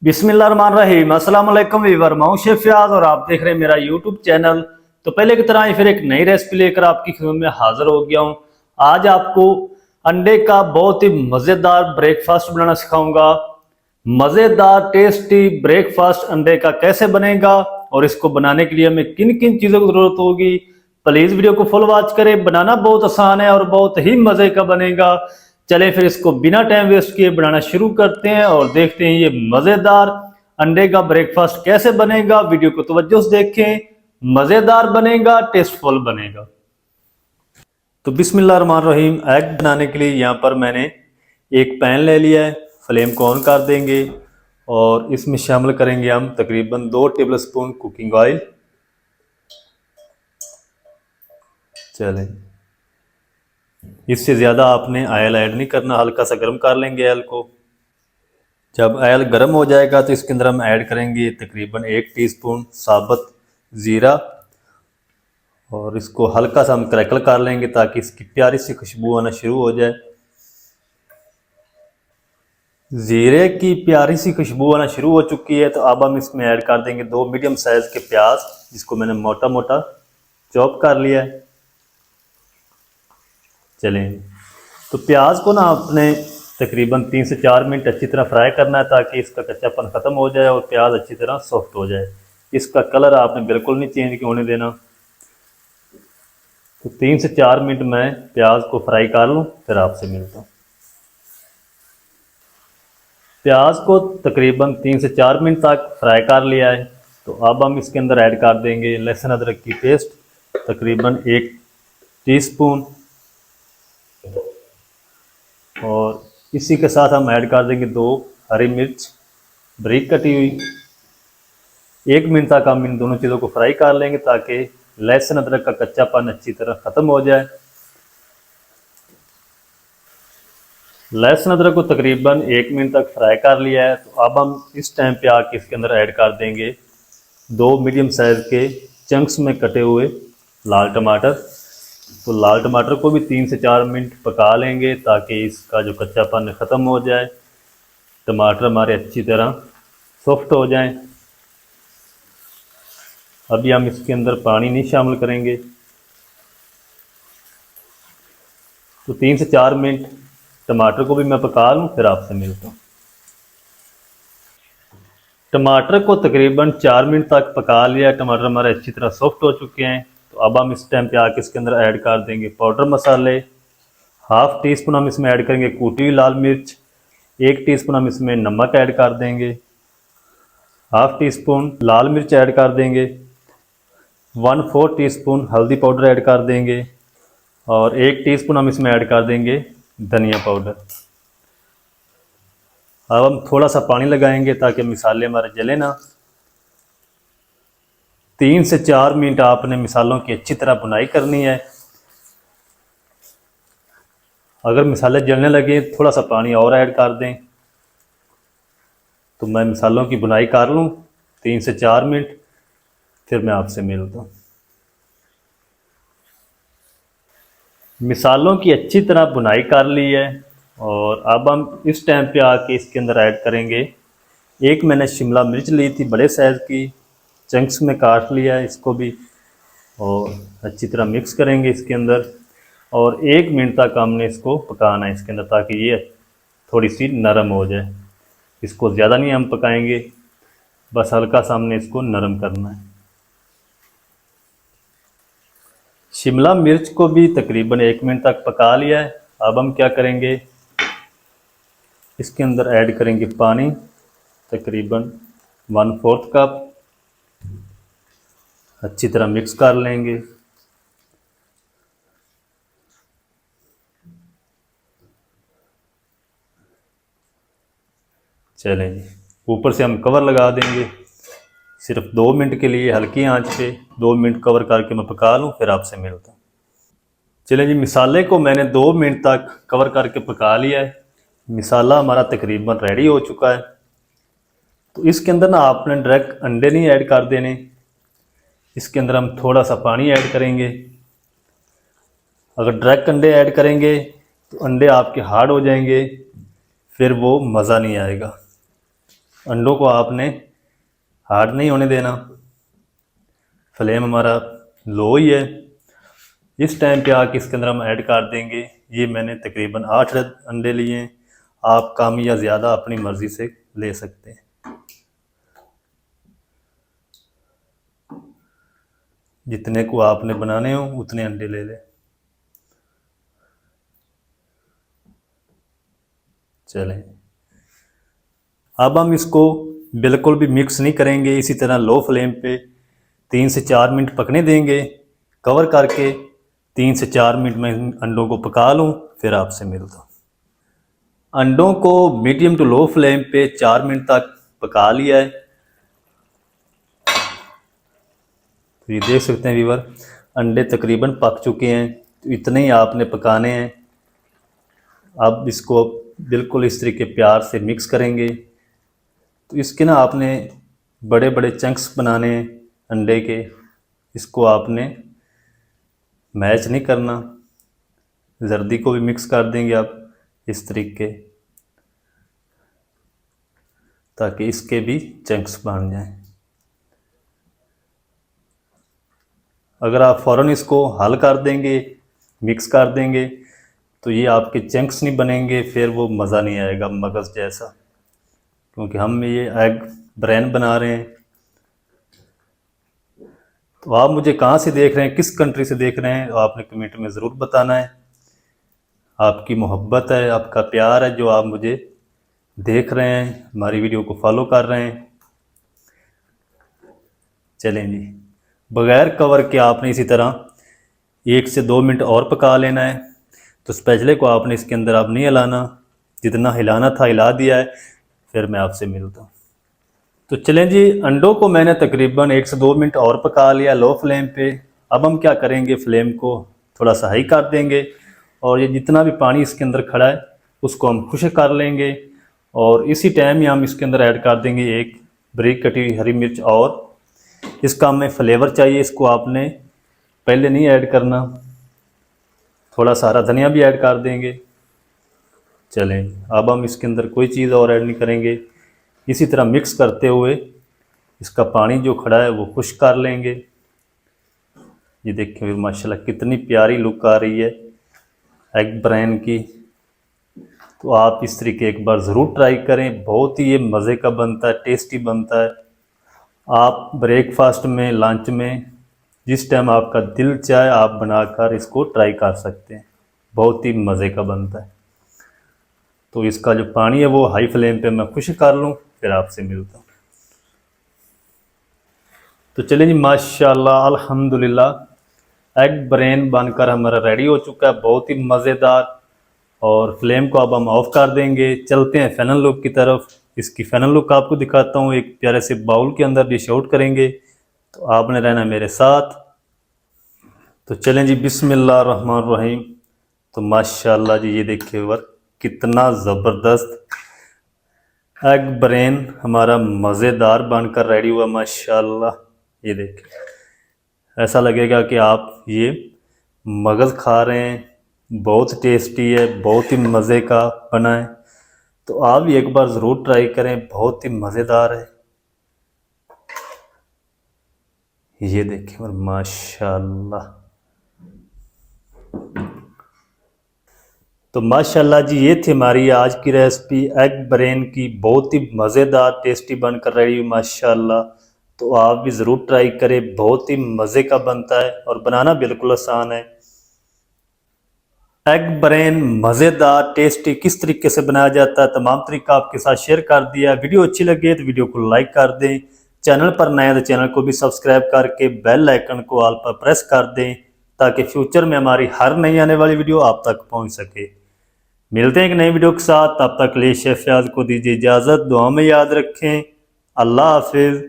बिस्मिल्लाहिर्रहमानिर्रहीम। अस्सलाम वालेकुम वीवर, मैं हूं शेफ फयाज और आप देख रहे हैं मेरा यूट्यूब चैनल। तो पहले की तरह ही फिर एक नई रेसिपी लेकर आपकी खिदमत में हाजिर हो गया हूं। आज आपको अंडे का बहुत ही मज़ेदार ब्रेकफास्ट बनाना सिखाऊंगा। मज़ेदार टेस्टी ब्रेकफास्ट अंडे का कैसे बनेगा और इसको बनाने के लिए हमें किन किन चीज़ों की ज़रूरत होगी, प्लीज़ वीडियो को फुल वॉच करें। बनाना बहुत आसान है और बहुत ही मज़े का बनेगा। चले फिर इसको बिना टाइम वेस्ट किए बनाना शुरू करते हैं और देखते हैं ये मज़ेदार अंडे का ब्रेकफास्ट कैसे बनेगा। वीडियो को तवज्जो से देखें, मज़ेदार बनेगा, टेस्टफुल बनेगा। तो बिस्मिल्लाहिर्रहमानिर्रहीम। एग बनाने के लिए यहाँ पर मैंने एक पैन ले लिया है। फ्लेम को ऑन कर देंगे और इसमें शामिल करेंगे हम तकरीबन 2 टेबलस्पून कुकिंग ऑयल। चलें, इससे ज़्यादा आपने ऑयल ऐड नहीं करना, हल्का सा गर्म कर लेंगे ऑयल को। जब ऑयल गर्म हो जाएगा तो इसके अंदर हम ऐड करेंगे तकरीबन 1 टीस्पून साबुत ज़ीरा और इसको हल्का सा हम क्रैकल कर लेंगे ताकि इसकी प्यारी सी खुशबू आना शुरू हो जाए। ज़ीरे की प्यारी सी खुशबू आना शुरू हो चुकी है तो अब हम इसमें ऐड कर देंगे 2 मीडियम साइज़ के प्याज, जिसको मैंने मोटा मोटा चॉप कर लिया है। चलें, तो प्याज को ना आपने तकरीबन 3 से 4 मिनट अच्छी तरह फ्राई करना है ताकि इसका कच्चापन ख़त्म हो जाए और प्याज अच्छी तरह सॉफ्ट हो जाए। इसका कलर आपने बिल्कुल नहीं चेंज होने देना। तो 3 से 4 मिनट मैं प्याज को फ्राई कर लूँ, फिर आपसे मिलता हूँ। प्याज को तकरीबन 3 से 4 मिनट तक फ्राई कर लिया है। तो अब हम इसके अंदर ऐड कर देंगे लहसुन अदरक की पेस्ट, तकरीबन 1 टीस्पून, और इसी के साथ हम ऐड कर देंगे 2 हरी मिर्च बारीक कटी हुई। 1 मिनट तक हम इन दोनों चीज़ों को फ्राई कर लेंगे ताकि लहसुन अदरक का कच्चापन अच्छी तरह ख़त्म हो जाए। लहसुन अदरक को तकरीबन 1 मिनट तक फ्राई कर लिया है। तो अब हम इस टाइम पे आके इसके अंदर ऐड कर देंगे 2 मीडियम साइज़ के चंक्स में कटे हुए लाल टमाटर। तो लाल टमाटर को भी 3 से 4 मिनट पका लेंगे ताकि इसका जो कच्चापन ख़त्म हो जाए, टमाटर हमारे अच्छी तरह सॉफ्ट हो जाएं। अभी हम इसके अंदर पानी नहीं शामिल करेंगे। तो 3 से 4 मिनट टमाटर को भी मैं पका लूँ, फिर आपसे मिलता हूँ। टमाटर को तकरीबन 4 मिनट तक पका लिया, टमाटर हमारे अच्छी तरह सॉफ्ट हो चुके हैं। तो अब हम इस टाइम पे आके इसके अंदर ऐड कर देंगे पाउडर मसाले। हाफ़ टी स्पून हम इसमें ऐड करेंगे कूटी हुई लाल मिर्च, 1 टीस्पून हम इसमें नमक ऐड कर देंगे, हाफ़ टी स्पून लाल मिर्च ऐड कर देंगे, 1/4 टीस्पून हल्दी पाउडर ऐड कर देंगे और 1 टीस्पून हम इसमें ऐड कर देंगे धनिया पाउडर। अब हम थोड़ा सा पानी लगाएंगे ताकि मिसाले हमारे जले ना। 3 से 4 मिनट आपने मिसालों की अच्छी तरह बुनाई करनी है। अगर मिसाले जलने लगे थोड़ा सा पानी और ऐड कर दें। तो मैं मिसालों की बुनाई कर लूँ 3 से 4 मिनट, फिर मैं आपसे मिलता हूँ। मिसालों की अच्छी तरह बुनाई कर ली है और अब हम इस टाइम पे आके इसके अंदर ऐड करेंगे, एक मैंने शिमला मिर्च ली थी बड़े साइज़ की, चंक्स में काट लिया है इसको भी, और अच्छी तरह मिक्स करेंगे इसके अंदर। और 1 मिनट तक हमने इसको पकाना है इसके अंदर ताकि ये थोड़ी सी नरम हो जाए। इसको ज़्यादा नहीं हम पकाएंगे, बस हल्का सा हमने इसको नरम करना है। शिमला मिर्च को भी तकरीबन 1 मिनट तक पका लिया है। अब हम क्या करेंगे, इसके अंदर ऐड करेंगे पानी, तकरीबन 1/4 कप। अच्छी तरह मिक्स कर लेंगे। चलें जी, ऊपर से हम कवर लगा देंगे सिर्फ 2 मिनट के लिए, हल्की आंच पे 2 मिनट कवर करके मैं पका लूँ, फिर आपसे मिलता हूँ। चलें जी, मिसाले को मैंने 2 मिनट तक कवर करके पका लिया है। मिसाला हमारा तकरीबन रेडी हो चुका है। तो इसके अंदर ना आपने डायरेक्ट अंडे नहीं ऐड कर देने, इसके अंदर हम थोड़ा सा पानी ऐड करेंगे। अगर डायरेक्ट अंडे ऐड करेंगे तो अंडे आपके हार्ड हो जाएंगे, फिर वो मज़ा नहीं आएगा। अंडों को आपने हार्ड नहीं होने देना। फ्लेम हमारा लो ही है। इस टाइम पे आके इसके अंदर हम ऐड कर देंगे, ये मैंने तकरीबन 8 अंडे लिए हैं। आप कम या ज़्यादा अपनी मर्ज़ी से ले सकते हैं। जितने को आपने बनाने हो उतने अंडे ले लें। चलें, अब हम इसको बिल्कुल भी मिक्स नहीं करेंगे। इसी तरह लो फ्लेम पे 3 से 4 मिनट पकने देंगे। कवर करके 3 से 4 मिनट में अंडों को पका लूँ, फिर आपसे मिलता हूँ। अंडों को मीडियम टू लो फ्लेम पे 4 मिनट तक पका लिया है। तो ये देख सकते हैं व्यूअर, अंडे तकरीबन पक चुके हैं। तो इतने ही आपने पकाने हैं। अब इसको बिल्कुल इस तरीके प्यार से मिक्स करेंगे। तो इसके ना आपने बड़े बड़े चंक्स बनाने हैं अंडे के। इसको आपने मैच नहीं करना। जर्दी को भी मिक्स कर देंगे आप इस तरीके, ताकि इसके भी चंक्स बन जाएं। अगर आप फ़ौरन इसको हल कर देंगे, मिक्स कर देंगे, तो ये आपके चंक्स नहीं बनेंगे, फिर वो मज़ा नहीं आएगा मगज़ जैसा। क्योंकि हम ये एग ब्रेन बना रहे हैं। तो आप मुझे कहाँ से देख रहे हैं, किस कंट्री से देख रहे हैं, तो आपने कमेंट में ज़रूर बताना है। आपकी मोहब्बत है, आपका प्यार है जो आप मुझे देख रहे हैं, हमारी वीडियो को फॉलो कर रहे हैं। चलें जी, बग़ैर कवर के आपने इसी तरह 1 से 2 मिनट और पका लेना है। तो स्पैचुले को आपने इसके अंदर आप नहीं हिलाना, जितना हिलाना था हिला दिया है। फिर मैं आपसे मिलता हूँ। तो चलें जी, अंडों को मैंने तकरीबन 1 से 2 मिनट और पका लिया लो फ्लेम पे। अब हम क्या करेंगे, फ्लेम को थोड़ा सा हाई कर देंगे और ये जितना भी पानी इसके अंदर खड़ा है उसको हम खुश्क कर लेंगे। और इसी टाइम ही हम इसके अंदर ऐड कर देंगे 1 बारीक कटी हुई हरी मिर्च। और इसका हमें फ्लेवर चाहिए, इसको आपने पहले नहीं ऐड करना। थोड़ा सारा धनिया भी ऐड कर देंगे। चलें, अब हम इसके अंदर कोई चीज़ और ऐड नहीं करेंगे। इसी तरह मिक्स करते हुए इसका पानी जो खड़ा है वो खुश्क कर लेंगे। ये देखिए माशाल्लाह कितनी प्यारी लुक आ रही है एग ब्रेन की। तो आप इस तरीके एक बार ज़रूर ट्राई करें, बहुत ही ये मज़े का बनता है, टेस्टी बनता है। आप ब्रेकफास्ट में, लंच में, जिस टाइम आपका दिल चाहे आप बनाकर इसको ट्राई कर सकते हैं। बहुत ही मज़े का बनता है। तो इसका जो पानी है वो हाई फ्लेम पे मैं खुश्क कर लूँ, फिर आपसे मिलता हूँ। तो चलिए जी, माशाल्लाह अल्हम्दुलिल्लाह एग ब्रेन बनकर हमारा रेडी हो चुका है, बहुत ही मज़ेदार। और फ्लेम को अब हम ऑफ कर देंगे। चलते हैं फाइनल लुक की तरफ। इसकी फाइनल लुक आपको दिखाता हूँ। एक प्यारे से बाउल के अंदर डिश आउट करेंगे, तो आपने रहना मेरे साथ। तो चलें जी, बिस्मिल्लाह रहमान रहीम। तो माशाल्लाह जी, ये देखिए वर्क कितना ज़बरदस्त एग ब्रेन हमारा मज़ेदार बनकर रेडी हुआ माशाल्लाह। ये देखिए, ऐसा लगेगा कि आप ये मगज़ खा रहे हैं। बहुत टेस्टी है, बहुत ही मज़े का बना है। तो आप भी एक बार ज़रूर ट्राई करें, बहुत ही मज़ेदार है। ये देखिए माशाल्लाह। तो माशाल्लाह जी, ये थी हमारी आज की रेसिपी एग ब्रेन की, बहुत ही मज़ेदार टेस्टी बनकर रेडी हुई माशाल्लाह। तो आप भी ज़रूर ट्राई करें, बहुत ही मज़े का बनता है और बनाना बिल्कुल आसान है। एग ब्रेन मज़ेदार टेस्टी किस तरीके से बनाया जाता है, तमाम तरीका आपके साथ शेयर कर दिया। वीडियो अच्छी लगे तो वीडियो को लाइक कर दें। चैनल पर नए तो चैनल को भी सब्सक्राइब करके बेल आइकन को ऑल पर प्रेस कर दें, ताकि फ्यूचर में हमारी हर नई आने वाली वीडियो आप तक पहुंच सके। मिलते हैं एक नई वीडियो के साथ, तब तक लिए शेफ फयाज को दीजिए इजाज़त। दुआ में याद रखें। अल्लाह हाफिज़।